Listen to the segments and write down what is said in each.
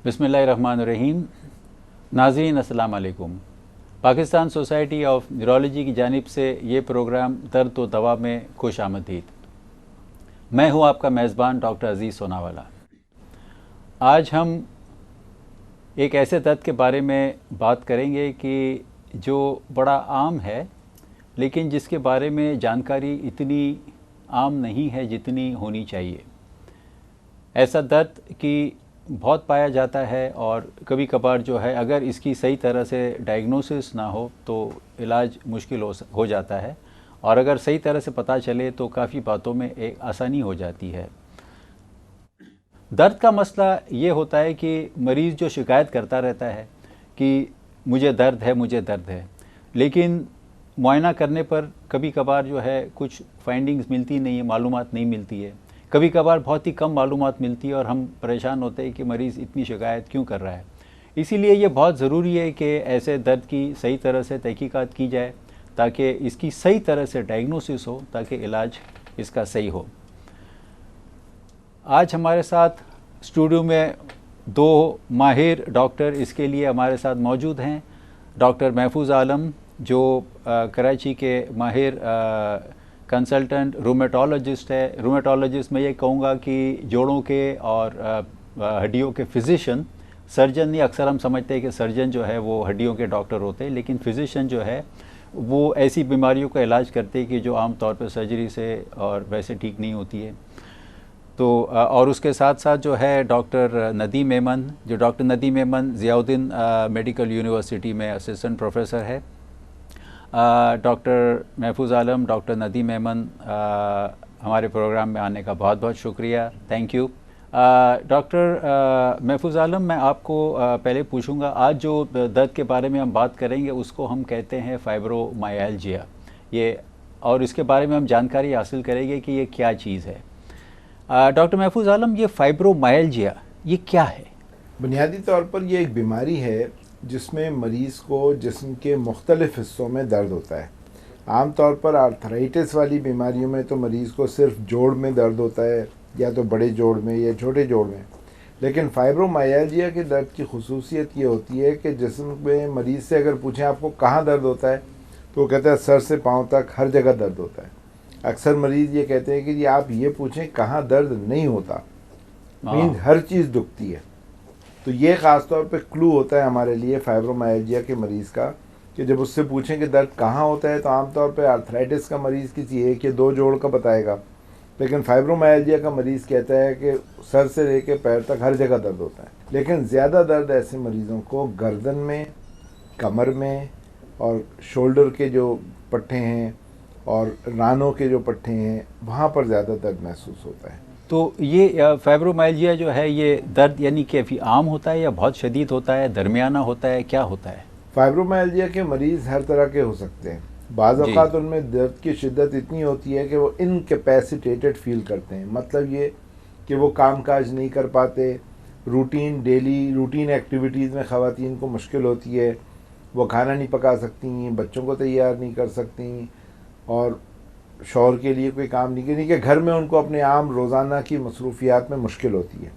बिस्मिल्लाहिर्रहमानिर्रहीम। नाज़रीन अस्सलाम वालेकुम। पाकिस्तान सोसाइटी ऑफ न्यूरोलॉजी की जानिब से ये प्रोग्राम दर्द व दवा में खुश आमदीद। मैं हूँ आपका मेज़बान डॉक्टर अज़ीज़ सोनावाला। आज हम एक ऐसे दर्द के बारे में बात करेंगे कि जो बड़ा आम है, लेकिन जिसके बारे में जानकारी इतनी आम नहीं है जितनी होनी चाहिए। ऐसा दर्द कि बहुत पाया जाता है और कभी कभार जो है अगर इसकी सही तरह से डायग्नोसिस ना हो तो इलाज मुश्किल हो जाता है, और अगर सही तरह से पता चले तो काफ़ी बातों में एक आसानी हो जाती है। दर्द का मसला ये होता है कि मरीज़ जो शिकायत करता रहता है कि मुझे दर्द है, मुझे दर्द है, लेकिन मुआयना करने पर कभी कभार जो है कुछ फाइंडिंग्स मिलती नहीं है, मालूमात नहीं मिलती है। कभी कभार बहुत ही कम मालूमात मिलती है और हम परेशान होते हैं कि मरीज़ इतनी शिकायत क्यों कर रहा है। इसीलिए ये बहुत ज़रूरी है कि ऐसे दर्द की सही तरह से तहकीकात की जाए ताकि इसकी सही तरह से डायग्नोसिस हो, ताकि इलाज इसका सही हो। आज हमारे साथ स्टूडियो में दो माहिर डॉक्टर इसके लिए हमारे साथ मौजूद हैं। डॉक्टर महफूज आलम जो कराची के माहिर कंसल्टेंट रूमेटोलॉजिस्ट है। रूमेटोलॉजिस्ट मैं ये कहूँगा कि जोड़ों के और हड्डियों के फिजिशियन, सर्जन नहीं। अक्सर हम समझते हैं कि सर्जन जो है वो हड्डियों के डॉक्टर होते हैं, लेकिन फिजिशियन जो है वो ऐसी बीमारियों का इलाज करते हैं कि जो आम तौर पर सर्जरी से और वैसे ठीक नहीं होती है। तो और उसके साथ साथ जो है डॉक्टर नदीम मेमन, जो doctor Nadeem Memon Ziauddin medical university में असिस्टेंट प्रोफेसर है। डॉक्टर महफूज आलम, डॉक्टर नदीम मेमन, हमारे प्रोग्राम में आने का बहुत बहुत शुक्रिया, थैंक यू। डॉक्टर महफूज आलम, मैं आपको पहले पूछूंगा, आज जो दर्द के बारे में हम बात करेंगे उसको हम कहते हैं फाइब्रोमाइल्जिया। ये और इसके बारे में हम जानकारी हासिल करेंगे कि ये क्या चीज़ है। डॉक्टर महफूज आलम, ये फाइब्रोमाइल्जिया ये क्या है? बुनियादी तौर पर यह एक बीमारी है जिसमें मरीज़ को जिस्म के मुख्तलिफ़ हिस्सों में दर्द होता है। आम तौर पर आर्थराइटिस वाली बीमारियों में तो मरीज़ को सिर्फ जोड़ में दर्द होता है, या तो बड़े जोड़ में या छोटे जोड़ में। लेकिन फाइब्रोमाइल्जिया के दर्द की खुसूसियत ये होती है कि जिस्म में मरीज़ से अगर पूछें आपको कहाँ दर्द होता है तो वो कहता है सर से पाँव तक हर जगह दर्द होता है। अक्सर मरीज़ ये कहते हैं कि जी आप ये पूछें कहाँ दर्द नहीं होता, मीन हर चीज़ दुखती है। तो ये ख़ास तौर पे क्लू होता है हमारे लिए फाइब्रोमाइल्जिया के मरीज़ का कि जब उससे पूछें कि दर्द कहाँ होता है तो आमतौर पे आर्थराइटिस का मरीज़ किसी एक या दो जोड़ का बताएगा, लेकिन फाइब्रोमाइल्जिया का मरीज़ कहता है कि सर से लेके पैर तक हर जगह दर्द होता है। लेकिन ज़्यादा दर्द ऐसे मरीज़ों को गर्दन में, कमर में और शोल्डर के जो पट्टे हैं और रानों के जो पट्टे हैं वहाँ पर ज़्यादा दर्द महसूस होता है। तो ये फाइब्रोमाइल्जिया जो है ये दर्द यानी काफ़ी आम होता है या बहुत शदीद होता है, दरमियाना होता है, क्या होता है? फाइब्रोमाइल्जिया के मरीज़ हर तरह के हो सकते हैं। बाज़ औक़ात उनमें दर्द की शिद्दत इतनी होती है कि वो इनकैपेसिटेटेड फील करते हैं। मतलब ये कि वो काम काज नहीं कर पाते, डेली रूटीन एक्टिविटीज़ में ख़वातीन को मुश्किल होती है, वो खाना नहीं पका सकती, बच्चों को तैयार नहीं कर सकती और शौहर के लिए कोई काम नहीं करनी कि घर में उनको अपने आम रोज़ाना की मसरूफियात में मुश्किल होती है।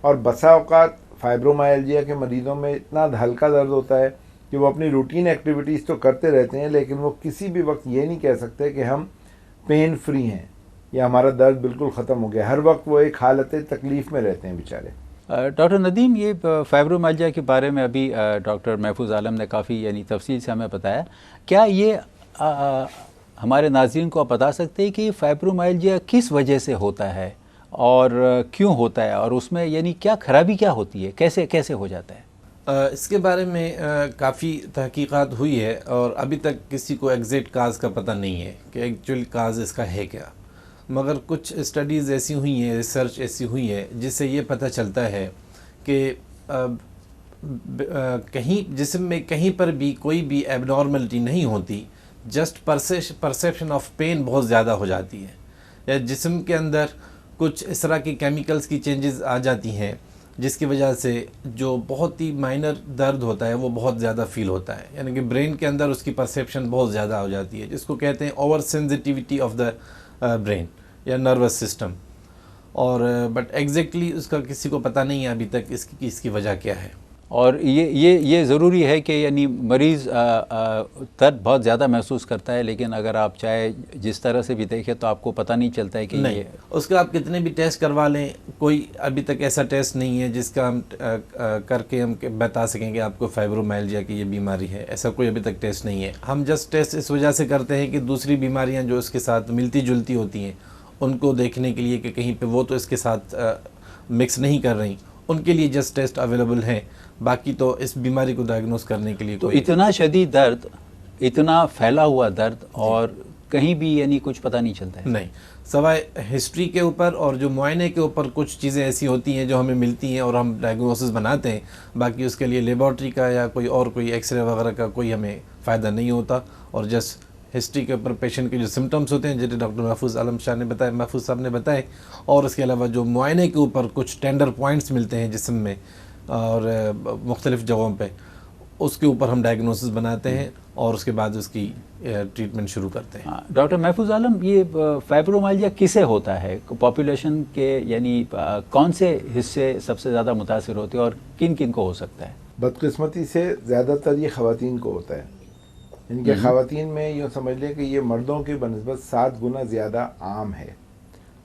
और बसा औक़ात फाइब्रोमाइल्जिया के मरीज़ों में इतना हल्का दर्द होता है कि वो अपनी रूटीन एक्टिविटीज़ तो करते रहते हैं, लेकिन वो किसी भी वक्त ये नहीं कह सकते कि हम पेन फ्री हैं या हमारा दर्द बिल्कुल ख़त्म हो गया। हर वक्त वो एक हालत तकलीफ़ में रहते हैं बेचारे। डॉक्टर नदीम, ये फाइब्रोमाइल्जिया के बारे में अभी डॉक्टर महफूज आलम ने काफ़ी यानी तफसील से हमें बताया। क्या ये हमारे नाज़रीन को आप बता सकते हैं कि फाइब्रोमाइल्जिया किस वजह से होता है और क्यों होता है, और उसमें यानी क्या खराबी क्या होती है, कैसे कैसे हो जाता है? इसके बारे में काफ़ी तहकीकात हुई है और अभी तक किसी को एग्जैक्ट काज का पता नहीं है कि एक्चुअल काज इसका है क्या। मगर कुछ स्टडीज़ ऐसी हुई हैं, रिसर्च ऐसी हुई है जिससे ये पता चलता है कि कहीं जिस्म में कहीं पर भी कोई भी एबनॉर्मलिटी नहीं होती, जस्ट परसेप्शन ऑफ पेन बहुत ज़्यादा हो जाती है, या जिस्म के अंदर कुछ इस तरह की केमिकल्स की चेंजेस आ जाती हैं जिसकी वजह से जो बहुत ही माइनर दर्द होता है वो बहुत ज़्यादा फील होता है। यानी कि ब्रेन के अंदर उसकी परसेप्शन बहुत ज़्यादा हो जाती है, जिसको कहते हैं over sensitivity of the brain या नर्वस सिस्टम। और बट एग्जैक्टली उसका किसी को पता नहीं है अभी तक इसकी वजह क्या है। और ये ज़रूरी है कि यानी मरीज़ दर्द बहुत ज़्यादा महसूस करता है, लेकिन अगर आप चाहे जिस तरह से भी देखें तो आपको पता नहीं चलता है कि नहीं, ये उसका आप कितने भी टेस्ट करवा लें, कोई अभी तक ऐसा टेस्ट नहीं है जिसका हम करके हम बता सकें कि आपको फाइब्रोमाइल्जिया की ये बीमारी है। ऐसा कोई अभी तक टेस्ट नहीं है। हम जस्ट टेस्ट इस वजह से करते हैं कि दूसरी बीमारियां जो इसके साथ मिलती जुलती होती हैं उनको देखने के लिए कि कहीं पे वो तो इसके साथ मिक्स नहीं कर रही, उनके लिए जस्ट टेस्ट अवेलेबल हैं। बाकी तो इस बीमारी को डायग्नोस करने के लिए तो इतना शदीद दर्द, इतना फैला हुआ दर्द और कहीं भी यानी कुछ पता नहीं चलता है? नहीं, सवाए हिस्ट्री के ऊपर और जो मुआयने के ऊपर कुछ चीज़ें ऐसी होती हैं जो हमें मिलती हैं और हम डायग्नोसिस बनाते हैं। बाकी उसके लिए लेबॉर्ट्री का या कोई एक्सरे वगैरह का कोई हमें फ़ायदा नहीं होता। और जस्ट हिस्ट्री के ऊपर पेशेंट के जो सिम्टम्स होते हैं जैसे डॉक्टर महफूज आलम शाह ने बताया, महफूज साहब ने बताए, और उसके अलावा जो मुआयने के ऊपर कुछ टेंडर पॉइंट्स मिलते हैं जिस्म में और मुख्तलिफ़ जगहों पे, उसके ऊपर हम डायग्नोसिस बनाते हैं और उसके बाद उसकी ट्रीटमेंट शुरू करते हैं। डॉक्टर महफूज आलम, ये फाइब्रोमाइल्जिया किसे होता है? पॉपुलेशन के यानी कौन से हिस्से सबसे ज़्यादा मुतासिर होते हैं और किन किन को हो सकता है? बदकिस्मती से ज़्यादातर ये ख़वातीन को होता है। इनके ख़वातीन में यूँ समझ लें कि ये मर्दों की बनस्बत 7 गुना ज़्यादा आम है।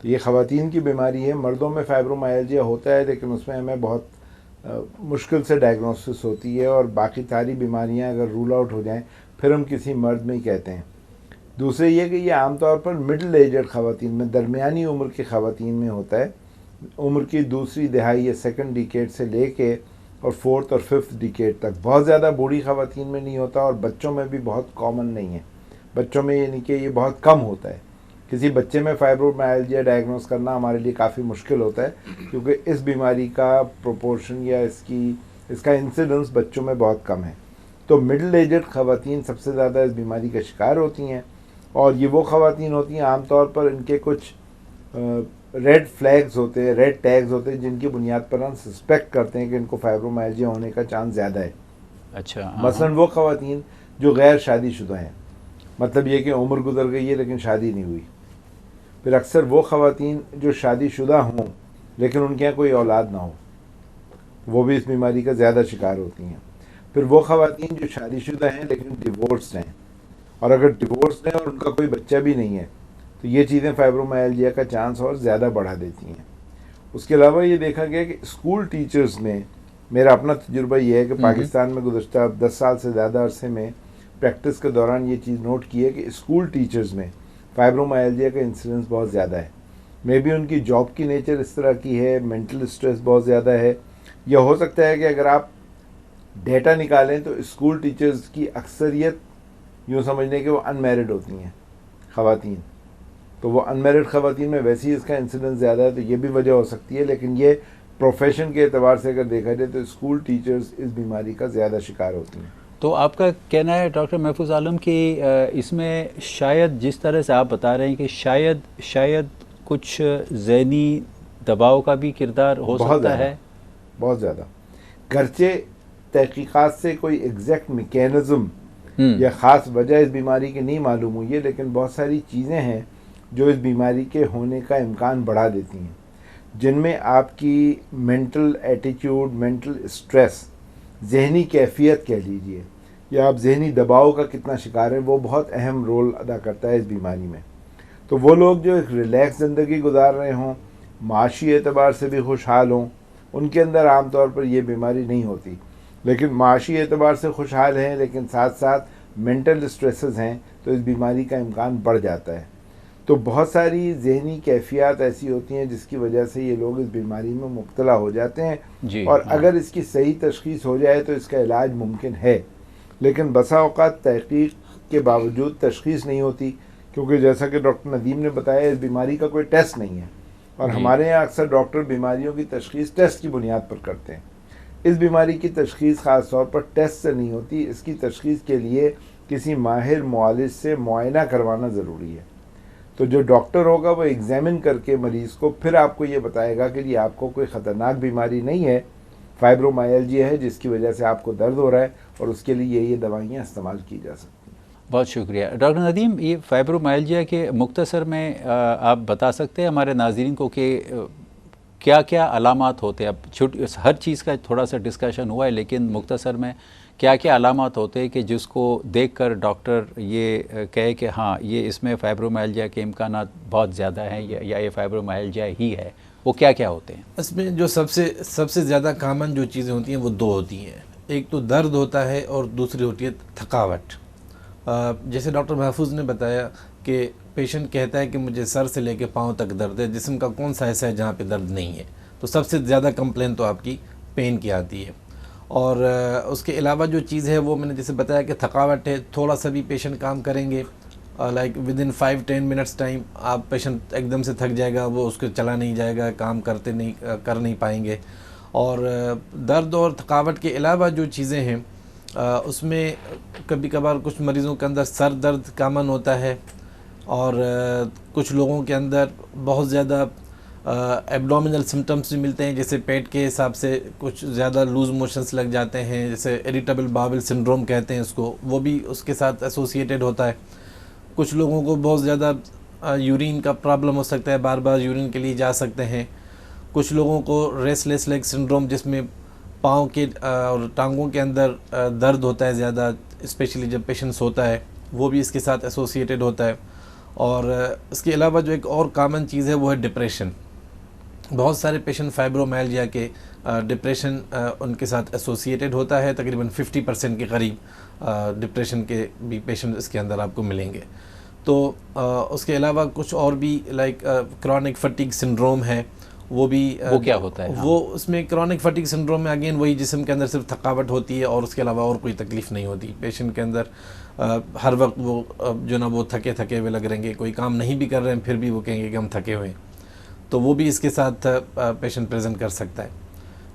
तो ये ख़वातीन की बीमारी है। मर्दों में फाइब्रोमाइल्जिया होता है लेकिन उसमें हमें बहुत मुश्किल से डायग्नोसिस होती है और बाकी सारी बीमारियां अगर रूल आउट हो जाएं फिर हम किसी मर्द में ही कहते हैं। दूसरे ये कि ये आमतौर पर मिडिल एजड ख़वातीन में, दरमियानी उम्र की ख़वातीन में होता है। उम्र की दूसरी दिहाई या सेकंड डिकेड से लेके और फोर्थ और फिफ्थ डिकेड तक। बहुत ज़्यादा बूढ़ी ख़वातीन में नहीं होता और बच्चों में भी बहुत कॉमन नहीं है। बच्चों में यानी कि ये बहुत कम होता है। किसी बच्चे में फाइब्रोमाइल्जिया डायग्नोस करना हमारे लिए काफ़ी मुश्किल होता है क्योंकि इस बीमारी का प्रोपोर्शन या इसका इंसिडेंस बच्चों में बहुत कम है। तो मिडिल एजड ख़वातीन सबसे ज़्यादा इस बीमारी का शिकार होती हैं और ये वो ख़वातीन होती हैं आमतौर पर इनके कुछ रेड फ्लैग्स होते हैं, रेड टैग्स होते हैं जिनकी बुनियाद पर हम सस्पेक्ट करते हैं कि इनको फाइब्रोमाइल्जिया होने का चांस ज़्यादा है। अच्छा। मसलन वो ख़वातीन जो गैर शादीशुदा हैं, मतलब ये कि उम्र गुजर गई है लेकिन शादी नहीं हुई। फिर अक्सर वो ख़वातीन जो शादीशुदा हों लेकिन उनके यहाँ कोई औलाद ना हो, वो भी इस बीमारी का ज़्यादा शिकार होती हैं। फिर वो ख़वातीन जो शादीशुदा हैं लेकिन डिवोर्स हैं, और अगर डिवोर्स हैं और उनका कोई बच्चा भी नहीं है तो ये चीज़ें फाइब्रोमाइल्जिया का चांस और ज़्यादा बढ़ा देती हैं। उसके अलावा ये देखा गया कि स्कूल टीचर्स में, मेरा अपना तजुर्बा ये है कि पाकिस्तान में गुज़श्ता 10 साल से ज़्यादा अरसे में प्रैक्टिस के दौरान ये चीज़ नोट की है कि स्कूल टीचर्स में फाइब्रोमाइल्जिया का इंसिडेंस बहुत ज़्यादा है। मे बी उनकी जॉब की नेचर इस तरह की है, मेंटल स्ट्रेस बहुत ज़्यादा है। यह हो सकता है कि अगर आप डेटा निकालें तो स्कूल टीचर्स की अक्सरियत यूँ समझ लें कि वो अनमैरिड होती हैं ख़वातीन। तो वो अनमैरिड ख़वातीन में वैसे ही इसका इंसिडेंस ज़्यादा है, तो ये भी वजह हो सकती है। लेकिन ये प्रोफेशन के एतबार से अगर देखा जाए तो स्कूल टीचर्स इस बीमारी का ज़्यादा शिकार होती हैं। तो आपका कहना है डॉक्टर महफूज आलम कि इसमें शायद जिस तरह से आप बता रहे हैं कि शायद कुछ ज़हनी दबाव का भी किरदार हो सकता है? बहुत ज़्यादा। गर्चे तहकीकात से कोई एग्जैक्ट मैकेनिज़्म या ख़ास वजह इस बीमारी की नहीं मालूम हुई है, लेकिन बहुत सारी चीज़ें हैं जो इस बीमारी के होने का इम्कान बढ़ा देती हैं, जिनमें आपकी मेंटल एटीट्यूड, मेंटल स्ट्रेस, जहनी कैफियत कह लीजिए, या आप जहनी दबाव का कितना शिकार है, वो बहुत अहम रोल अदा करता है इस बीमारी में। तो वो लोग जो एक रिलैक्स ज़िंदगी गुजार रहे हों, माशी एतबार से भी खुशहाल हों, उनके अंदर आमतौर पर ये बीमारी नहीं होती। लेकिन माशी एतबार से खुशहाल हैं लेकिन साथ साथ मेंटल स्ट्रेसेस हैं तो इस बीमारी का इम्कान बढ़ जाता है। तो बहुत सारी जहनी कैफियत ऐसी होती हैं जिसकी वजह से ये लोग इस बीमारी में मुब्तला हो जाते हैं। और अगर इसकी सही तशख़ीस हो जाए तो इसका इलाज मुमकिन है, लेकिन बसा औक़ात तहक़ीक़ के बावजूद तशख़ीस नहीं होती, क्योंकि जैसा कि डॉक्टर नदीम ने बताया इस बीमारी का कोई टेस्ट नहीं है और हमारे यहाँ अक्सर डॉक्टर बीमारियों की तशख़ीस टेस्ट की बुनियाद पर करते हैं। इस बीमारी की तशख़ीस ख़ास तौर पर टेस्ट से नहीं होती। इसकी तशख़ीस के लिए किसी माहिर मुआलिज से मुआयना करवाना ज़रूरी है। तो जो डॉक्टर होगा वो एग्ज़ामिन करके मरीज़ को फिर आपको ये बताएगा कि ये आपको कोई ख़तरनाक बीमारी नहीं है, फाइब्रोमाइल्जिया है जिसकी वजह से आपको दर्द हो रहा है और उसके लिए ये दवाइयाँ इस्तेमाल की जा सकती हैं। बहुत शुक्रिया डॉक्टर नदीम। ये फाइब्रोमाइल्जिया के मुख्तसर में आप बता सकते हैं हमारे नाज़रीन को कि क्या क्या अलामात होते हैं? अब हर चीज़ का थोड़ा सा डिस्कशन हुआ है, लेकिन मुख्तसर में क्या क्या अलामात होते हैं कि जिसको देखकर डॉक्टर ये कहे कि हाँ ये इसमें फाइब्रोमाइल्जिया के इम्कानात बहुत ज़्यादा हैं या ये फाइब्रोमाइल्जिया ही है? वो क्या क्या होते हैं? इसमें जो सबसे ज़्यादा कामन जो चीज़ें होती हैं वो दो होती हैं। एक तो दर्द होता है और दूसरी होती है थकावट। जैसे डॉक्टर महफूज ने बताया कि पेशेंट कहता है कि मुझे सर से लेकर पाँव तक दर्द है, जिस्म का कौन सा ऐसा है जहाँ पे दर्द नहीं है? तो सबसे ज़्यादा कंप्लेन तो आपकी पेन की आती है। और उसके अलावा जो चीज़ है वो मैंने जैसे बताया कि थकावट है। थोड़ा सा भी पेशेंट काम करेंगे, like with in 5-10 minutes time आप पेशेंट एकदम से थक जाएगा, वो उसको चला नहीं जाएगा, काम कर नहीं पाएंगे। और दर्द और थकावट के अलावा जो चीज़ें हैं उसमें कभी कभार कुछ मरीज़ों के अंदर सर दर्द कामन होता है, और कुछ लोगों के अंदर बहुत ज़्यादा एब्डोमिनल सिम्टम्स भी मिलते हैं, जैसे पेट के हिसाब से कुछ ज़्यादा लूज़ मोशंस लग जाते हैं, जैसे इरिटेबल बाउल सिंड्रोम कहते हैं उसको, वो भी उसके साथ एसोसिएटेड होता है। कुछ लोगों को बहुत ज़्यादा यूरिन का प्रॉब्लम हो सकता है, बार बार यूरिन के लिए जा सकते हैं। कुछ लोगों को रेस्टलेस लेग सिंड्रोम, जिसमें पाँव के और टांगों के अंदर दर्द होता है ज़्यादा, स्पेशली जब पेशेंट सोता है, वो भी इसके साथ एसोसिएटेड होता है। और इसके अलावा जो एक और कॉमन चीज़ है वो है डिप्रेशन। बहुत सारे पेशेंट फाइब्रोमाइल्जिया के डिप्रेशन उनके साथ एसोसिएटेड होता है। तकरीबन 50% के करीब डिप्रेशन के भी पेशेंट इसके अंदर आपको मिलेंगे। तो उसके अलावा कुछ और भी लाइक क्रॉनिक फटीग सिंड्रोम है, वो भी वो क्या होता है? वो उसमें क्रॉनिक फटीग सिंड्रोम में अगेन वही जिस्म के अंदर सिर्फ थकावट होती है और उसके अलावा और कोई तकलीफ़ नहीं होती। पेशेंट के अंदर हर वक्त वो जो ना वो थके हुए लग रहेंगे, कोई काम नहीं भी कर रहे हैं फिर भी वो कहेंगे कि हम थके हुए हैं। तो वो भी इसके साथ पेशेंट प्रेजेंट कर सकता है।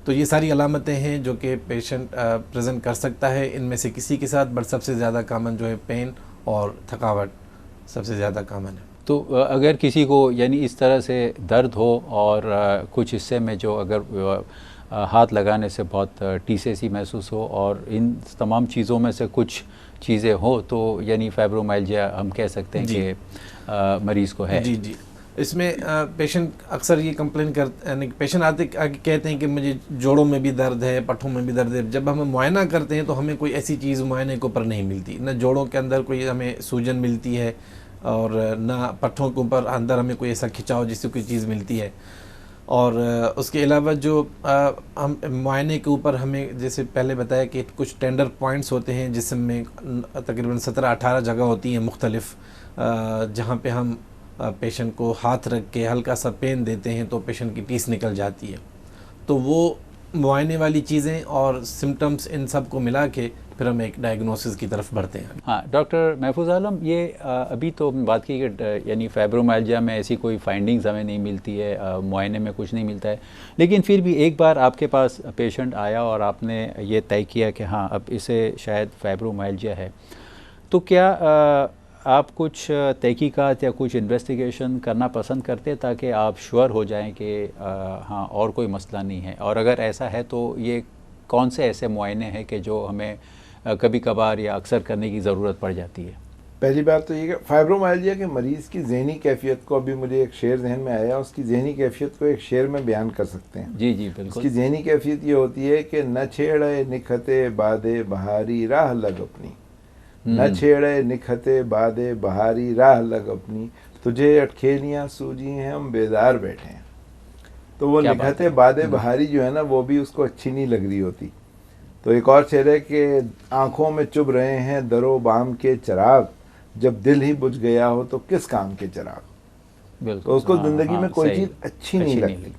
तो ये सारी अलामतें हैं जो कि पेशेंट प्रेजेंट कर सकता है इनमें से किसी के साथ, बट सबसे ज़्यादा कामन जो है पेन और थकावट सबसे ज़्यादा कामन है। तो अगर किसी को यानी इस तरह से दर्द हो और कुछ हिस्से में जो अगर हाथ लगाने से बहुत टीसे सी महसूस हो और इन तमाम चीज़ों में से कुछ चीज़ें हो, तो यानी फाइब्रोमाइल्जिया हम कह सकते हैं कि मरीज़ को है। जी। इसमें पेशेंट अक्सर ये कंप्लेन यानी पेशेंट आके कहते हैं कि मुझे जोड़ों में भी दर्द है, पट्ठों में भी दर्द है। जब हम मुआयना करते हैं तो हमें कोई ऐसी चीज़ मुआयने के ऊपर नहीं मिलती, न जोड़ों के अंदर कोई हमें सूजन मिलती है और ना पट्ठों के ऊपर अंदर हमें कोई ऐसा खिंचाव जिससे कोई चीज़ मिलती है। और उसके अलावा जो हम मुआयने के ऊपर हमें जैसे पहले बताया कि कुछ टेंडर पॉइंट्स होते हैं जिसमें तकरीबन 17-18 जगह होती हैं मुख्तलिफ, जहाँ पे हम पेशेंट को हाथ रख के हल्का सा पेन देते हैं तो पेशेंट की टीस निकल जाती है। तो वो मुआयने वाली चीज़ें और सिम्टम्स इन सब को मिला के फिर हम एक डायग्नोसिस की तरफ बढ़ते हैं। हाँ डॉक्टर महफूज आलम, ये अभी तो बात की कि यानी फाइब्रोमाइल्जिया में ऐसी कोई फाइंडिंग्स हमें नहीं मिलती है, मुआयने में कुछ नहीं मिलता है, लेकिन फिर भी एक बार आपके पास पेशेंट आया और आपने ये तय किया कि हाँ अब इसे शायद फाइब्रोमाइल्जिया है, तो क्या आप कुछ तहकीकात या कुछ इन्वेस्टिगेशन करना पसंद करते हैं ताकि आप श्योर हो जाएं कि हाँ और कोई मसला नहीं है? और अगर ऐसा है तो ये कौन से ऐसे मुआयने हैं कि जो हमें कभी कभार या अक्सर करने की ज़रूरत पड़ जाती है? पहली बात तो ये कि फाइब्रोमाइल्जिया के मरीज़ की ज़हनी कैफियत को, अभी मुझे एक शेर जहन में आया, उसकी ज़हनी कैफियत को एक शेर में बयान कर सकते हैं। जी बिल्कुल। उसकी ज़हनी कैफियत ये होती है कि न छेड़े निखते बादे बहारी राह लग अपनी, न छेड़े निखते बादे बहारी राह लग अपनी, तुझे अटखेलियाँ सूझी हैं हम बेदार बैठे हैं। तो वो निखते बादे बहारी जो है ना, वो भी उसको अच्छी नहीं लग रही होती। तो एक और शेर है कि आँखों में चुभ रहे हैं दरो बाम के चिराग, जब दिल ही बुझ गया हो तो किस काम के चिराग। तो उसको ज़िंदगी में कोई चीज़ अच्छी नहीं लगती।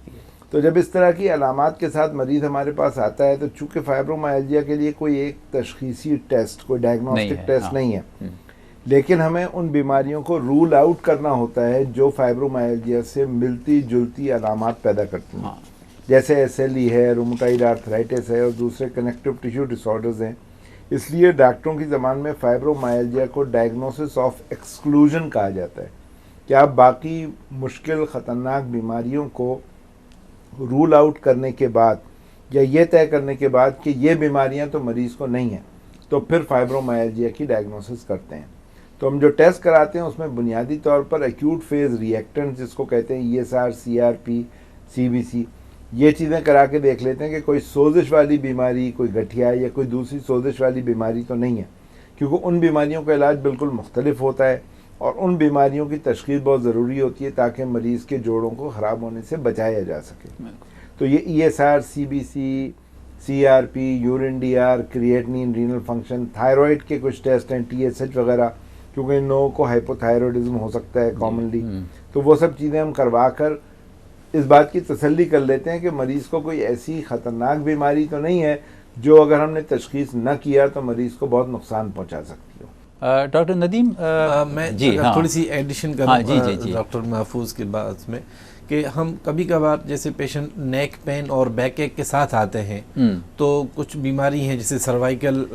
तो जब इस तरह की अलामात के साथ मरीज़ हमारे पास आता है, तो चूँकि फाइब्रोमाइल्जिया के लिए कोई एक तशखीसी टेस्ट, कोई डायग्नोस्टिक टेस्ट नहीं है, लेकिन हमें उन बीमारियों को रूल आउट करना होता है जो फाइब्रोमाइल्जिया से मिलती जुलती अलामात पैदा करती हैं। जैसे SLE है, रूमेटॉइड आर्थराइटिस है और दूसरे कनेक्टिव टिश्यू डिसऑर्डर्स हैं। इसलिए डॉक्टरों की ज़बान में फाइब्रोमाइल्जिया को डायग्नोसिस ऑफ एक्सक्लूजन कहा जाता है कि आप बाकी मुश्किल ख़तरनाक बीमारियों को रूल आउट करने के बाद या ये तय करने के बाद कि ये बीमारियां तो मरीज़ को नहीं हैं, तो फिर फाइब्रोमाइल्जिया की डायग्नोसिस करते हैं। तो हम जो टेस्ट कराते हैं उसमें बुनियादी तौर पर एक्यूट फेज़ रिएक्टेंट जिसको कहते हैं ESR, CRP, CBC, ये चीज़ें करा के देख लेते हैं कि कोई सोजिश वाली बीमारी, कोई गठिया या कोई दूसरी सोजिश वाली बीमारी तो नहीं है, क्योंकि उन बीमारियों का इलाज बिल्कुल मुख्तलिफ होता है और उन बीमारियों की तशख़ीस बहुत ज़रूरी होती है ताकि मरीज़ के जोड़ों को ख़राब होने से बचाया जा सके। तो ये ESR, CBC, CRP, urine DR, creatinine, renal function, thyroid के कुछ टेस्ट हैं, TSH वगैरह, क्योंकि इन लोगों को हाइपोथायरॉयडिज्म हो सकता है कॉमनली। तो वो सब चीज़ें हम करवा कर इस बात की तसल्ली कर लेते हैं कि मरीज़ को कोई ऐसी ख़तरनाक बीमारी तो नहीं है जो अगर हमने तशख़ीस न किया तो मरीज़ को बहुत नुकसान पहुंचा सकती हो। डॉक्टर नदीम, मैं जी हाँ, थोड़ी सी एडिशन हाँ, करूँ डॉक्टर महफूज के बात में कि हम कभी कभार जैसे पेशेंट नेक पेन और बैक एक के साथ आते हैं, तो कुछ बीमारी हैं जैसे सर्वाइकल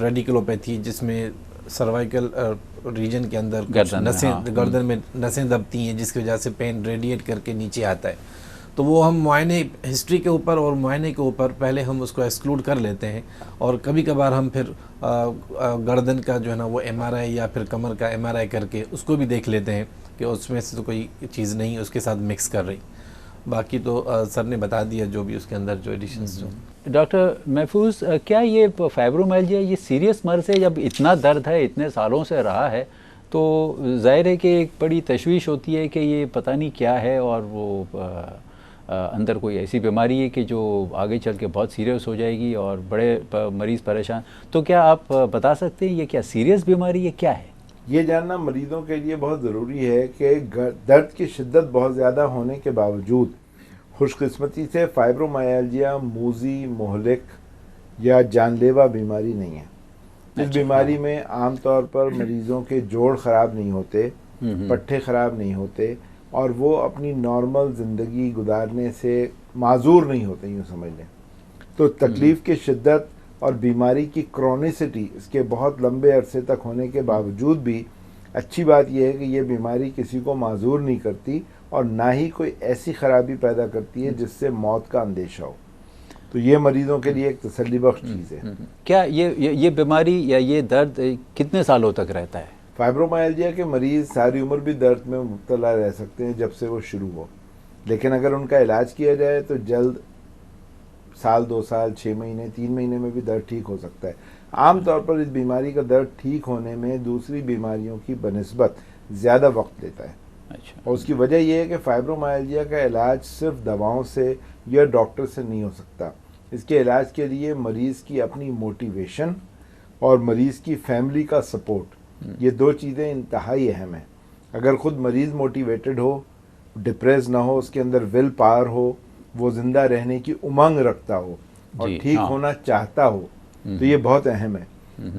रेडिकुलोपैथी, जिसमें सर्वाइकल रीजन के अंदर कुछ नसें, गर्दन में नसें दबती हैं, जिसकी वजह से पेन रेडिएट करके नीचे आता है। तो वो हम मुआयने हिस्ट्री के ऊपर और मुआयने के ऊपर पहले हम उसको एक्सक्लूड कर लेते हैं, और कभी कभार हम फिर गर्दन का जो है ना वो MRI या फिर कमर का MRI करके उसको भी देख लेते हैं कि उसमें से तो कोई चीज़ नहीं उसके साथ मिक्स कर रही। बाकी तो सर ने बता दिया जो भी उसके अंदर जो एडिशंस जो। डॉक्टर महफूज, क्या ये फाइब्रोमाइल्जिया ये सीरियस मर्ज है? जब इतना दर्द है, इतने सालों से रहा है, तो जाहिर है कि एक बड़ी तशवीश होती है कि ये पता नहीं क्या है, और वो अंदर कोई ऐसी बीमारी है कि जो आगे चल के बहुत सीरियस हो जाएगी और बड़े मरीज़ परेशान। तो क्या आप बता सकते हैं ये क्या सीरियस बीमारी है, क्या है? ये जानना मरीज़ों के लिए बहुत ज़रूरी है कि दर्द की शिद्दत बहुत ज़्यादा होने के बावजूद खुशकिस्मती से फाइब्रोमाइल्जिया मूजी, मोहलिक या जानलेवा बीमारी नहीं है। इस बीमारी में आमतौर पर मरीज़ों के जोड़ ख़राब नहीं होते, पट्टे ख़राब नहीं होते, और वो अपनी नॉर्मल ज़िंदगी गुजारने से माजूर नहीं होते, यूँ समझ लें। तो तकलीफ़ की शिद्दत और बीमारी की क्रोनिसिटी इसके बहुत लंबे अरसे तक होने के बावजूद भी अच्छी बात यह है कि ये बीमारी किसी को माजूर नहीं करती और ना ही कोई ऐसी ख़राबी पैदा करती है जिससे मौत का अंदेशा हो। तो ये मरीज़ों के लिए एक तसल्ली बख्श चीज़ है। क्या ये बीमारी या ये दर्द कितने सालों तक रहता है? फाइब्रोमाइल्जिया के मरीज़ सारी उम्र भी दर्द में मुब्तला रह सकते हैं जब से वो शुरू हो, लेकिन अगर उनका इलाज किया जाए तो जल्द साल, 2 साल, 6 महीने, 3 महीने में भी दर्द ठीक हो सकता है। आम तौर पर इस बीमारी का दर्द ठीक होने में दूसरी बीमारियों की बनिस्बत ज़्यादा वक्त लेता है। अच्छा। और उसकी वजह यह है कि फाइब्रोमाइल्जिया का इलाज सिर्फ दवाओं से या डॉक्टर से नहीं हो सकता। इसके इलाज के लिए मरीज़ की अपनी मोटिवेशन और मरीज़ की फैमिली का सपोर्ट, ये 2 चीज़ें इंतहाई अहम हैं। अगर ख़ुद मरीज़ मोटिवेटेड हो, डिप्रेस ना हो, उसके अंदर विल पावर हो, वो ज़िंदा रहने की उमंग रखता हो और ठीक होना चाहता हो, तो ये बहुत अहम है।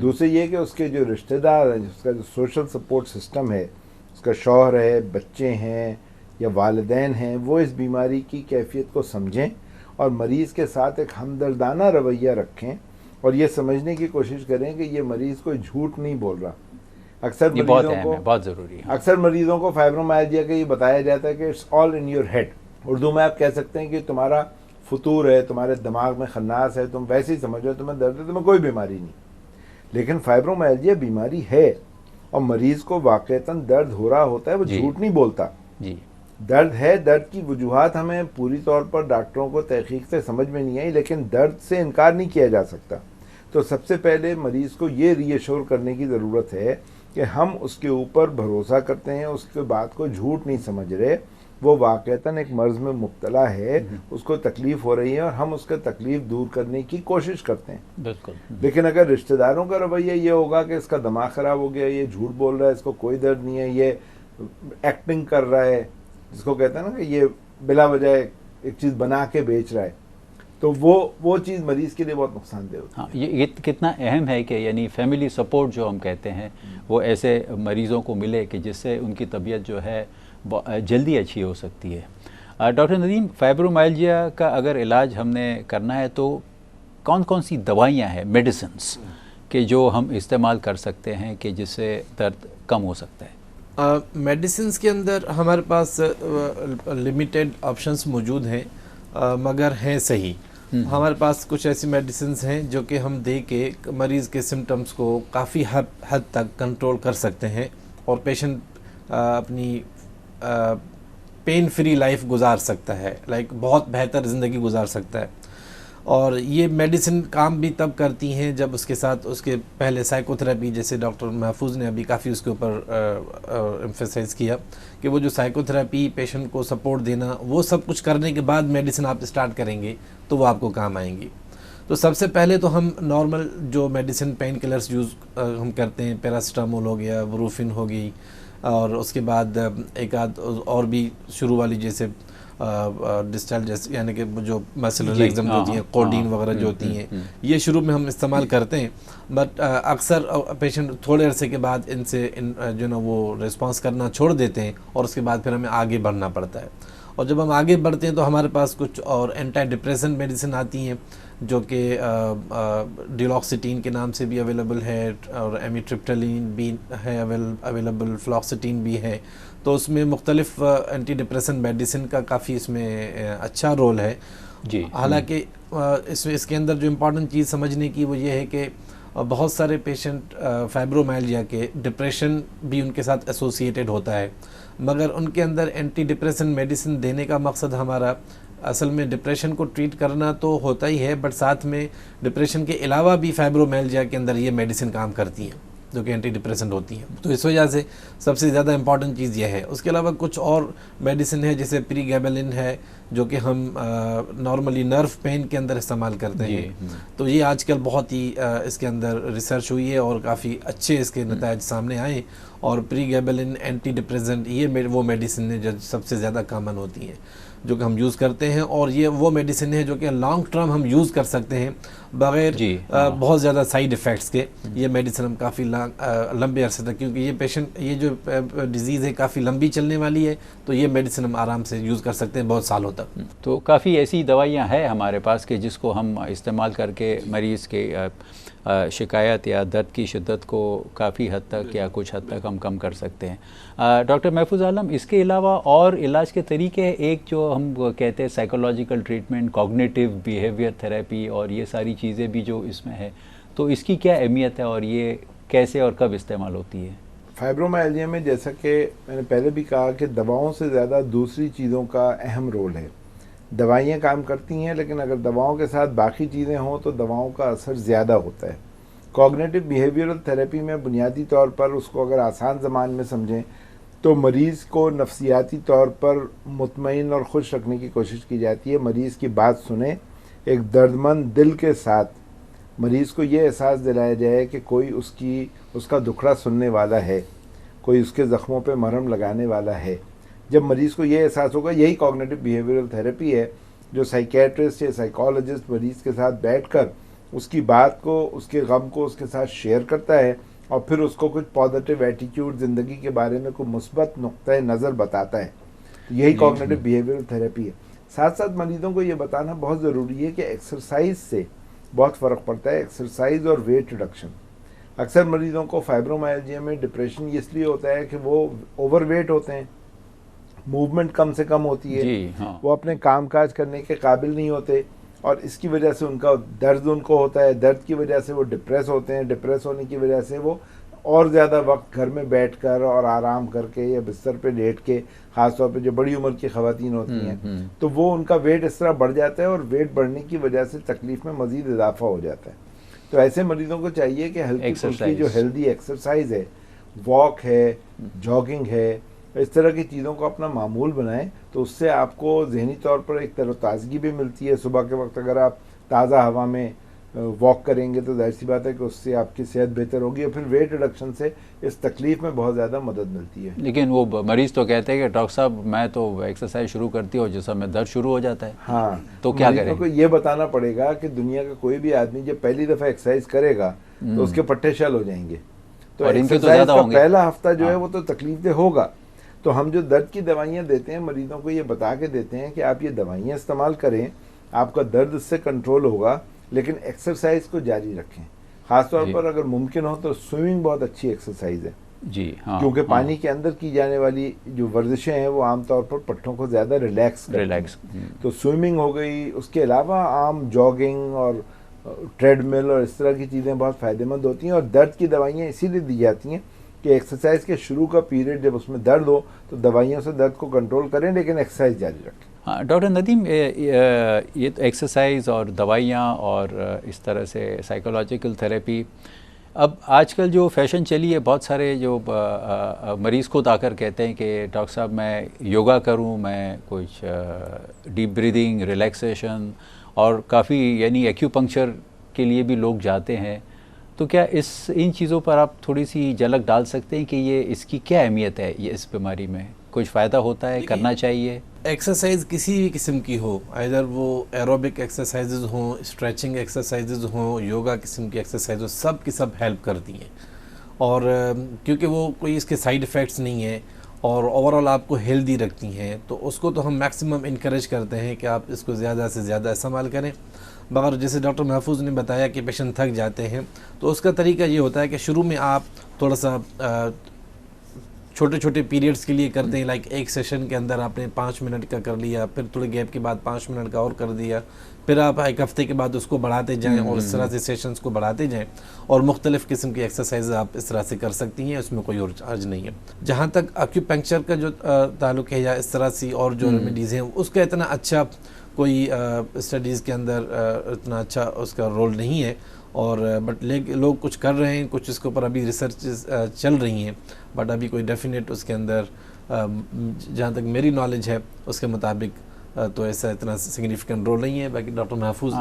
दूसरी ये कि उसके जो रिश्तेदार हैं, उसका जो सोशल सपोर्ट सिस्टम है, उसका शौहर है, बच्चे हैं या वालिदैन हैं, वो इस बीमारी की कैफियत को समझें और मरीज़ के साथ एक हमदर्दाना रवैया रखें और ये समझने की कोशिश करें कि ये मरीज़ कोई झूठ नहीं बोल रहा। अक्सर मरीज़ों को बहुत ज़रूरी है। अक्सर मरीज़ों को फाइब्रोमाइल्जिया का ये बताया जाता है कि it's all in your head. Urdu में आप कह सकते हैं कि तुम्हारा फतूर है, तुम्हारे दिमाग में खन्नास है, तुम वैसे ही समझो, तुम्हें दर्द है, तुम्हें कोई बीमारी नहीं। लेकिन फाइब्रोमाइल्जिया बीमारी है और मरीज़ को वाक़तन दर्द हो रहा होता है, वो झूठ नहीं बोलता जी। दर्द है। दर्द की वजूहात हमें पूरी तौर पर डॉक्टरों को तहकीक से समझ में नहीं आई, लेकिन दर्द से इनकार नहीं किया जा सकता। तो सबसे पहले मरीज़ को ये रीअश्योर करने की ज़रूरत है कि हम उसके ऊपर भरोसा करते हैं, उसके बात को झूठ नहीं समझ रहे, वो वाक़तन एक मर्ज़ में मुब्तला है, उसको तकलीफ़ हो रही है और हम उसका तकलीफ़ दूर करने की कोशिश करते हैं। बिल्कुल। लेकिन अगर रिश्तेदारों का रवैया ये होगा कि इसका दिमाग ख़राब हो गया, ये झूठ बोल रहा है, इसको कोई दर्द नहीं है, ये एक्टिंग कर रहा है, जिसको कहते हैं ना कि ये बिला वजह एक चीज़ बना के बेच रहा है, तो वो चीज़ मरीज़ के लिए बहुत नुकसानदेह होती है। हाँ, ये कितना अहम है कि यानी फैमिली सपोर्ट जो हम कहते हैं वो ऐसे मरीज़ों को मिले कि जिससे उनकी तबीयत जो है जल्दी अच्छी हो सकती है। डॉक्टर नदीम, फाइब्रोमाइल्जिया का अगर इलाज हमने करना है तो कौन कौन सी दवाइयाँ हैं, मेडिसिन्स के जो हम इस्तेमाल कर सकते हैं कि जिससे दर्द कम हो सकता है? मेडिसिन्स के अंदर हमारे पास लिमिटेड ऑप्शंस मौजूद हैं, मगर हैं सही। हमारे पास कुछ ऐसी मेडिसिन्स हैं जो कि हम दे के मरीज़ के सिम्टम्स को काफ़ी हद तक कंट्रोल कर सकते हैं और पेशेंट अपनी पेन फ्री लाइफ गुजार सकता है, लाइक बहुत बेहतर ज़िंदगी गुजार सकता है। और ये मेडिसिन काम भी तब करती हैं जब उसके साथ उसके पहले साइकोथेरेपी, जैसे डॉक्टर महफूज ने अभी काफ़ी उसके ऊपर एम्फेसाइज किया कि वो जो साइकोथेरेपी, पेशेंट को सपोर्ट देना, वो सब कुछ करने के बाद मेडिसिन आप स्टार्ट करेंगे तो वो आपको काम आएंगी। तो सबसे पहले तो हम नॉर्मल जो मेडिसिन पेन किलर्स यूज़ हम करते हैं, पैरासीटामोल हो गया, ब्रूफिन हो गई, और उसके बाद एक आध और भी शुरू वाली जैसे डिस्टल जैसे यानी कि जो मसल रिलैक्सेंट होती हैं, कोडीन वगैरह जो होती हैं, ये शुरू में हम इस्तेमाल करते हैं। बट अक्सर पेशेंट थोड़े अरसे के बाद जो ना वो रिस्पांस करना छोड़ देते हैं और उसके बाद फिर हमें आगे बढ़ना पड़ता है। और जब हम आगे बढ़ते हैं तो हमारे पास कुछ और एंटी डिप्रेशन मेडिसिन आती हैं जो कि डिलॉक्सिटीन के नाम से भी अवेलेबल है, और एमिट्रिप्टाइलिन भी है अवेलेबल, फ्लॉक्सिटीन भी है। तो उसमें मुख्तलिफ एंटी डिप्रेशन मेडिसिन का काफ़ी इसमें अच्छा रोल है जी। हालांकि इसके अंदर जो इम्पॉर्टेंट चीज़ समझने की वो ये है कि बहुत सारे पेशेंट फाइब्रोमाइल्जिया के डिप्रेशन भी उनके साथ एसोसिएटेड होता है, मगर उनके अंदर एंटी डिप्रेशन मेडिसिन देने का मकसद हमारा असल में डिप्रेशन को ट्रीट करना तो होता ही है, बट साथ में डिप्रेशन के अलावा भी फाइब्रोमाइल्जिया के अंदर ये मेडिसिन काम करती हैं जो कि एंटी डिप्रेसेंट होती हैं। तो इस वजह से सबसे ज़्यादा इंपॉर्टेंट चीज़ यह है। उसके अलावा कुछ और मेडिसिन है जैसे प्रीगैबलिन है जो कि हम नॉर्मली नर्व पेन के अंदर इस्तेमाल करते हैं। तो ये आजकल बहुत ही इसके अंदर रिसर्च हुई है और काफ़ी अच्छे इसके नतायज सामने आए। और प्रीगैबलिन एंटी डिप्रेसेंट ये वो मेडिसिन है जो सबसे ज़्यादा कॉमन होती हैं जो कि हम यूज़ करते हैं, और ये वो मेडिसिन है जो कि लॉन्ग टर्म हम यूज़ कर सकते हैं बग़ैर बहुत ज़्यादा साइड इफ़ेक्ट्स के। ये मेडिसिन हम काफ़ी लंबे अरसे तक, क्योंकि ये पेशेंट ये जो डिज़ीज़ है काफ़ी लंबी चलने वाली है, तो ये मेडिसिन हम आराम से यूज़ कर सकते हैं बहुत सालों तक। तो काफ़ी ऐसी दवाइयाँ हैं हमारे पास कि जिसको हम इस्तेमाल करके मरीज़ के शिकायत या दर्द की शिद्दत को काफ़ी हद तक या कुछ हद तक हम कम कर सकते हैं। डॉक्टर महफूज आलम, इसके अलावा और इलाज के तरीके हैं, एक जो हम कहते हैं psychological treatment, cognitive behaviour therapy, और ये सारी चीज़ें भी जो इसमें है, तो इसकी क्या अहमियत है और ये कैसे और कब इस्तेमाल होती है? फाइब्रोमाइल्जिया में जैसा कि मैंने पहले भी कहा कि दवाओं से ज़्यादा दूसरी चीज़ों का अहम रोल है। दवाइयाँ काम करती हैं, लेकिन अगर दवाओं के साथ बाकी चीज़ें हों तो दवाओं का असर ज़्यादा होता है। कॉग्निटिव बिहेवियरल थेरेपी में बुनियादी तौर पर उसको अगर आसान ज़बान में समझें तो मरीज़ को नफ्सियाती तौर पर मुतमईन और खुश रखने की कोशिश की जाती है। मरीज़ की बात सुने, एक दर्दमंद दिल के साथ मरीज़ को ये एहसास दिलाया जाए कि कोई उसका दुखड़ा सुनने वाला है, कोई उसके ज़ख्मों पे मरहम लगाने वाला है। जब मरीज़ को ये एहसास होगा, यही कॉग्निटिव बिहेवियरल थेरेपी है जो साइकेट्रिस्ट या साइकोलॉजिस्ट मरीज़ के साथ बैठकर उसकी बात को, उसके गम को उसके साथ शेयर करता है और फिर उसको कुछ पॉजिटिव एटीट्यूड, ज़िंदगी के बारे में कोई मुस्बत नुक्ता नज़र बताता है। तो यही कॉग्निटिव बिहेवियरल थेरेपी है। साथ साथ मरीज़ों को ये बताना बहुत ज़रूरी है कि एक्सरसाइज से बहुत फ़र्क पड़ता है, एक्सरसाइज और वेट रिडक्शन। अक्सर मरीज़ों को फाइब्रोमाइल्जिया में डिप्रेशन इसलिए होता है कि वो ओवरवेट होते हैं, मूवमेंट कम से कम होती है, वो अपने कामकाज करने के काबिल नहीं होते और इसकी वजह से उनका दर्द उनको होता है। दर्द की वजह से वो डिप्रेस होते हैं, डिप्रेस होने की वजह से वो और ज़्यादा वक्त घर में बैठकर और आराम करके या बिस्तर पे लेट के, ख़ासतौर पे जो बड़ी उम्र की ख़वातीन होती हैं, तो वो उनका वेट इस तरह बढ़ जाता है और वेट बढ़ने की वजह से तकलीफ़ में मज़ीद इजाफा हो जाता है। तो ऐसे मरीज़ों को चाहिए कि हल्की फुल्की जो हेल्दी एक्सरसाइज है, वॉक है, जॉगिंग है, इस तरह की चीज़ों को अपना मामूल बनाएं, तो उससे आपको ज़हनी तौर पर एक तरोताज़गी भी मिलती है। सुबह के वक्त अगर आप ताज़ा हवा में वॉक करेंगे तो जाहिर सी बात है कि उससे आपकी सेहत बेहतर होगी और फिर वेट रिडक्शन से इस तकलीफ़ में बहुत ज़्यादा मदद मिलती है। लेकिन वो मरीज़ तो कहते हैं कि डॉक्टर साहब मैं तो एक्सरसाइज शुरू करती हूँ जिस समय दर्द शुरू हो जाता है। हाँ, तो क्या करें? को ये बताना पड़ेगा कि दुनिया का कोई भी आदमी जब पहली दफ़ा एक्सरसाइज करेगा तो उसके पट्टे शल हो जाएंगे। तो एक्सरसाइज का पहला हफ्ता जो है वो तो तकलीफ होगा। तो हम जो दर्द की दवाइयाँ देते हैं मरीज़ों को ये बता के देते हैं कि आप ये दवाइयाँ इस्तेमाल करें, आपका दर्द इससे कंट्रोल होगा, लेकिन एक्सरसाइज को जारी रखें। ख़ासतौर पर अगर मुमकिन हो तो स्विमिंग बहुत अच्छी एक्सरसाइज है जी। क्योंकि पानी के अंदर की जाने वाली जो वर्जिशें हैं वो आमतौर पर पट्टों को ज़्यादा रिलैक्स तो स्विमिंग हो गई। उसके अलावा आम जॉगिंग और ट्रेडमिल और इस तरह की चीज़ें बहुत फ़ायदेमंद होती हैं और दर्द की दवाइयाँ इसीलिए दी जाती हैं कि एक्सरसाइज के शुरू का पीरियड जब उसमें दर्द हो तो दवाइयों से दर्द को कंट्रोल करें, लेकिन एक्सरसाइज जारी रखें। हाँ डॉक्टर नदीम, ये तो एक्सरसाइज और दवाइयाँ और इस तरह से साइकोलॉजिकल थेरेपी, अब आजकल जो फैशन चली है, बहुत सारे जो मरीज़ खुद आकर कहते हैं कि डॉक्टर साहब मैं योगा करूं, मैं कुछ डीप ब्रीदिंग, रिलैक्सेशन और काफ़ी यानी एक्यूपंक्चर के लिए भी लोग जाते हैं। तो क्या इन चीज़ों पर आप थोड़ी सी झलक डाल सकते हैं कि ये इसकी क्या अहमियत है, ये इस बीमारी में कुछ फ़ायदा होता है, करना चाहिए? एक्सरसाइज किसी भी किस्म की हो, आइदर वो एरोबिक एक्सरसाइजेज हों, स्ट्रेचिंग एक्सरसाइजेज हों, योगा किस्म की एक्सरसाइज हो, सब की सब हेल्प करती हैं। और क्योंकि वो कोई इसके साइड इफ़ेक्ट्स नहीं है और ओवरऑल आपको हेल्दी रखती हैं, तो उसको तो हम मैक्सिमम इनकरेज करते हैं कि आप इसको ज़्यादा से ज़्यादा इस्तेमाल करें। मगर जैसे डॉक्टर महफूज ने बताया कि पेशेंट थक जाते हैं, तो उसका तरीका ये होता है कि शुरू में आप थोड़ा सा छोटे छोटे पीरियड्स के लिए करते हैं, लाइक एक सेशन के अंदर आपने 5 मिनट का कर लिया, फिर थोड़े गैप के बाद 5 मिनट का और कर दिया, फिर आप एक हफ्ते के बाद उसको बढ़ाते जाएं और इस तरह से सेशंस को बढ़ाते जाएं। और मुख्तलिफ़ किस्म की एक्सरसाइज आप इस तरह से कर सकती हैं, उसमें कोई और चार्ज नहीं है। जहाँ तक एक्यूपंक्चर का जो ताल्लुक़ है या इस तरह से और जो रेमेडीज़ हैं, उसका इतना अच्छा कोई स्टडीज़ के अंदर इतना अच्छा उसका रोल नहीं है। और बट लोग कुछ कर रहे हैं, कुछ इसके ऊपर अभी रिसर्च चल रही हैं, बट अभी कोई डेफिनेट उसके अंदर जहाँ तक मेरी नॉलेज है उसके मुताबिक तो ऐसा इतना सिग्निफिकेंट रोल नहीं है। बाकी डॉक्टर महफूज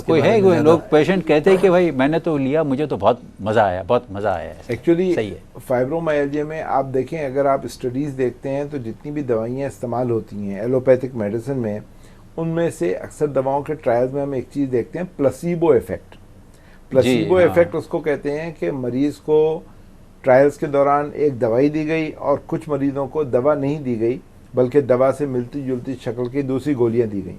कोई है, कोई लोग पेशेंट कहते हैं कि भाई मैंने तो लिया, मुझे तो बहुत मज़ा आया, बहुत मज़ा आया। एक्चुअली सही है। फाइब्रोमाइल्जिया में आप देखें, अगर आप स्टडीज़ देखते हैं तो जितनी भी दवाइयाँ इस्तेमाल होती हैं एलोपैथिक मेडिसिन में, उनमें से अक्सर दवाओं के ट्रायल्स में हम एक चीज़ देखते हैं, प्लेसिबो इफेक्ट। प्लेसिबो इफेक्ट उसको कहते हैं कि मरीज़ को ट्रायल्स के दौरान एक दवाई दी गई और कुछ मरीज़ों को दवा नहीं दी गई, बल्कि दवा से मिलती जुलती शक्ल की दूसरी गोलियां दी गई।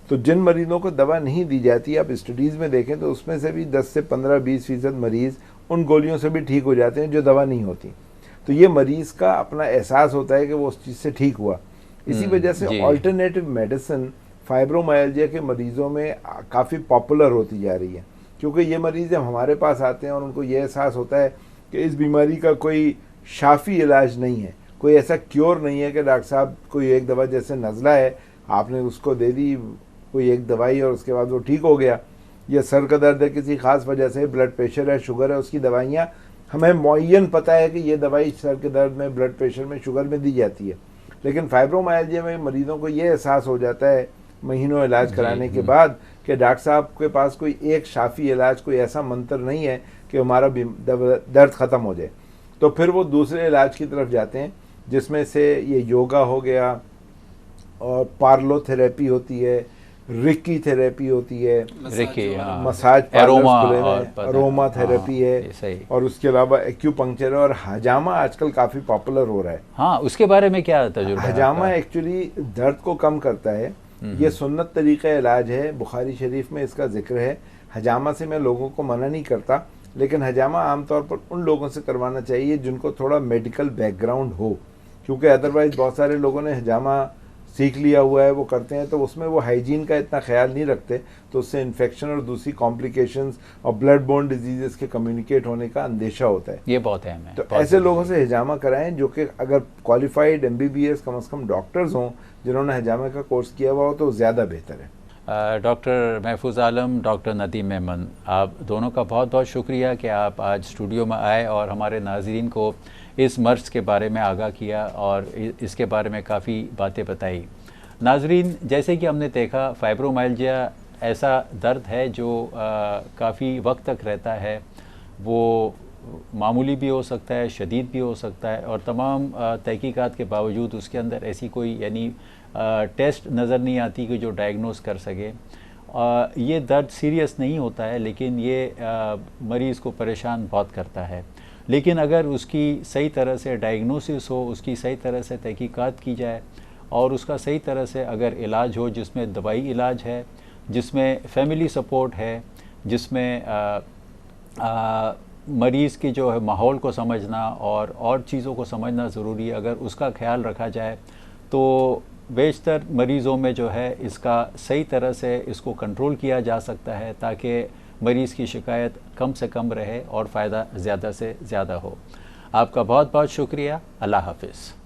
तो जिन मरीज़ों को दवा नहीं दी जाती, आप स्टडीज़ में देखें तो उसमें से भी 10 से 15-20% मरीज़ उन गोलियों से भी ठीक हो जाते हैं जो दवा नहीं होती। तो ये मरीज़ का अपना एहसास होता है कि वो उस चीज़ से ठीक हुआ। इसी वजह से ऑल्टरनेटिव मेडिसिन फाइब्रोमाइल्जिया के मरीज़ों में काफ़ी पॉपुलर होती जा रही है, क्योंकि ये मरीज़ जब हमारे पास आते हैं और उनको ये एहसास होता है कि इस बीमारी का कोई शाफी इलाज नहीं है, कोई ऐसा क्योर नहीं है कि डॉक्टर साहब कोई एक दवा, जैसे नज़ला है आपने उसको दे दी कोई एक दवाई और उसके बाद वो ठीक हो गया, या सर का दर्द है किसी ख़ास वजह से, ब्लड प्रेशर है, शुगर है, उसकी दवाइयाँ हमें मुअय्यन पता है कि ये दवाई सर के दर्द में, ब्लड प्रेशर में, शुगर में दी जाती है। लेकिन फाइब्रोमाइल्जिया में मरीज़ों को ये एहसास हो जाता है महीनों इलाज कराने के बाद कि डॉक्टर साहब के पास कोई एक शाफी इलाज, कोई ऐसा मंत्र नहीं है कि हमारा दर्द ख़त्म हो जाए। तो फिर वो दूसरे इलाज की तरफ जाते हैं, जिसमें से ये योगा हो गया और पार्लोथेरेपी होती है, रिकी थेरेपी होती है, मसाज, अरोमा थेरेपी है, और उसके अलावा एक्यूपंक्चर और हजामा आजकल काफ़ी पॉपुलर हो रहा है। हाँ, उसके बारे में क्या तजुर्बा? हजामा एक्चुअली दर्द को कम करता है, ये सुन्नत तरीका इलाज है, बुखारी शरीफ में इसका जिक्र है। हजामा से मैं लोगों को मना नहीं करता, लेकिन हजामा आमतौर पर उन लोगों से करवाना चाहिए जिनको थोड़ा मेडिकल बैकग्राउंड हो, क्योंकि अदरवाइज़ बहुत सारे लोगों ने हजामा सीख लिया हुआ है, वो करते हैं तो उसमें वो हाइजीन का इतना ख्याल नहीं रखते, तो उससे इन्फेक्शन और दूसरी कॉम्प्लिकेशंस और ब्लड बोर्न डिजीज़ के कम्युनिकेट होने का अंदेशा होता है। ये बहुत अहम है। तो ऐसे लोगों से हजामा कराएं जो कि अगर क्वालिफाइड MBBS कम से कम डॉक्टर्स हों जिन्होंने हजामा का कोर्स किया हुआ हो, तो ज़्यादा बेहतर है। डॉक्टर महफूज आलम, डॉक्टर नदीम मेमन, आप दोनों का बहुत बहुत शुक्रिया कि आप आज स्टूडियो में आए और हमारे नाज़रीन को इस मर्ज़ के बारे में आगाह किया और इसके बारे में काफ़ी बातें बताई। नाज़रीन, जैसे कि हमने देखा, फाइब्रोमाइल्जिया ऐसा दर्द है जो काफ़ी वक्त तक रहता है। वो मामूली भी हो सकता है, शदीद भी हो सकता है, और तमाम तहकीकात के बावजूद उसके अंदर ऐसी कोई यानी टेस्ट नज़र नहीं आती कि जो डायग्नोस कर सके। ये दर्द सीरियस नहीं होता है, लेकिन ये मरीज़ को परेशान बहुत करता है। लेकिन अगर उसकी सही तरह से डायग्नोसिस हो, उसकी सही तरह से तहकीकात की जाए और उसका सही तरह से अगर इलाज हो, जिसमें दवाई इलाज है, जिसमें फैमिली सपोर्ट है, जिसमें मरीज़ की जो है माहौल को समझना और चीज़ों को समझना ज़रूरी है, अगर उसका ख्याल रखा जाए तो बेशतर मरीज़ों में जो है इसका सही तरह से इसको कंट्रोल किया जा सकता है, ताकि मरीज़ की शिकायत कम से कम रहे और फ़ायदा ज़्यादा से ज़्यादा हो। आपका बहुत बहुत शुक्रिया। अल्लाह हाफिज़।